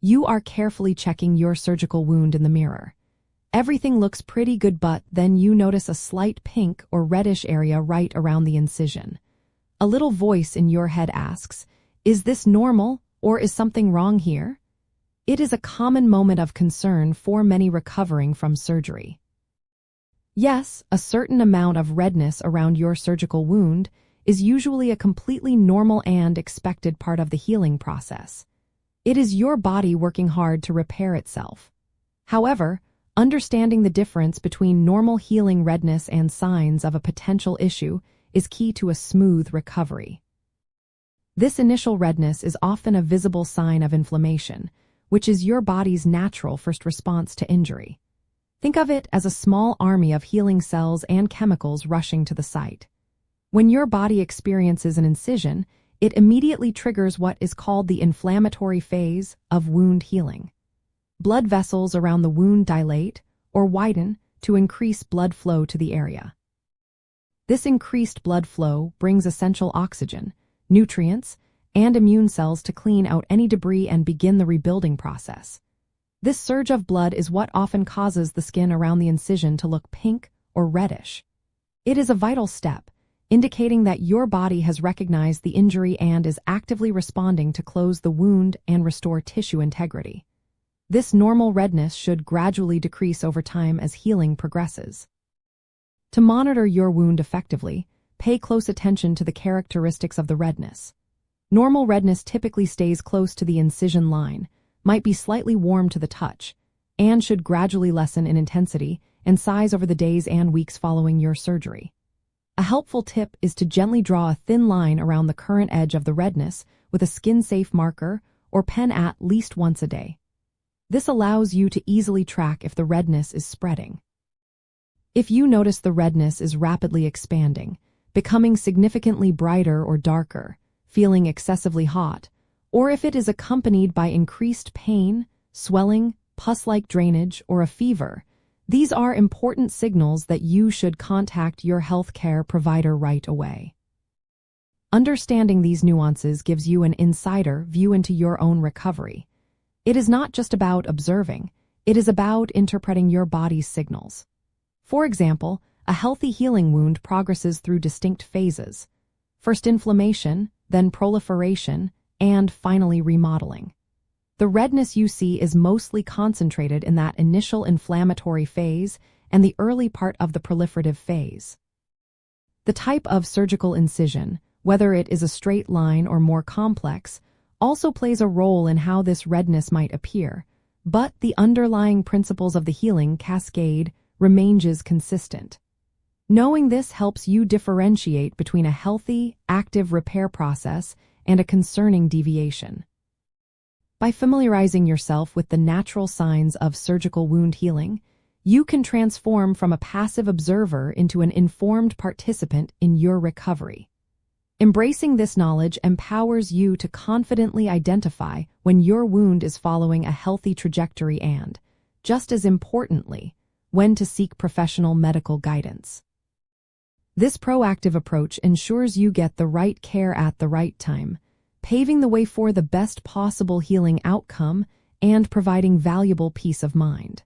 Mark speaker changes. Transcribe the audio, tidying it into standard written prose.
Speaker 1: You are carefully checking your surgical wound in the mirror. Everything looks pretty good, but then you notice a slight pink or reddish area right around the incision. A little voice in your head asks, "Is this normal, or is something wrong here?" It is a common moment of concern for many recovering from surgery. Yes, a certain amount of redness around your surgical wound is usually a completely normal and expected part of the healing process. It is your body working hard to repair itself. However, understanding the difference between normal healing redness and signs of a potential issue is key to a smooth recovery. This initial redness is often a visible sign of inflammation, which is your body's natural first response to injury. Think of it as a small army of healing cells and chemicals rushing to the site. When your body experiences an incision, it immediately triggers what is called the inflammatory phase of wound healing. Blood vessels around the wound dilate or widen to increase blood flow to the area. This increased blood flow brings essential oxygen, nutrients, and immune cells to clean out any debris and begin the rebuilding process. This surge of blood is what often causes the skin around the incision to look pink or reddish. It is a vital step, indicating that your body has recognized the injury and is actively responding to close the wound and restore tissue integrity. This normal redness should gradually decrease over time as healing progresses. To monitor your wound effectively, pay close attention to the characteristics of the redness. Normal redness typically stays close to the incision line, might be slightly warm to the touch, and should gradually lessen in intensity and size over the days and weeks following your surgery. A helpful tip is to gently draw a thin line around the current edge of the redness with a skin-safe marker or pen at least once a day. This allows you to easily track if the redness is spreading. If you notice the redness is rapidly expanding, becoming significantly brighter or darker, feeling excessively hot, or if it is accompanied by increased pain, swelling, pus-like drainage, or a fever, these are important signals that you should contact your healthcare provider right away. Understanding these nuances gives you an insider view into your own recovery. It is not just about observing, it is about interpreting your body's signals. For example, a healthy healing wound progresses through distinct phases. First inflammation, then proliferation, and finally remodeling. The redness you see is mostly concentrated in that initial inflammatory phase and the early part of the proliferative phase. The type of surgical incision, whether it is a straight line or more complex, also plays a role in how this redness might appear, but the underlying principles of the healing cascade remains consistent. Knowing this helps you differentiate between a healthy, active repair process and a concerning deviation. By familiarizing yourself with the natural signs of surgical wound healing, you can transform from a passive observer into an informed participant in your recovery. Embracing this knowledge empowers you to confidently identify when your wound is following a healthy trajectory and, just as importantly, when to seek professional medical guidance. This proactive approach ensures you get the right care at the right time, paving the way for the best possible healing outcome and providing valuable peace of mind.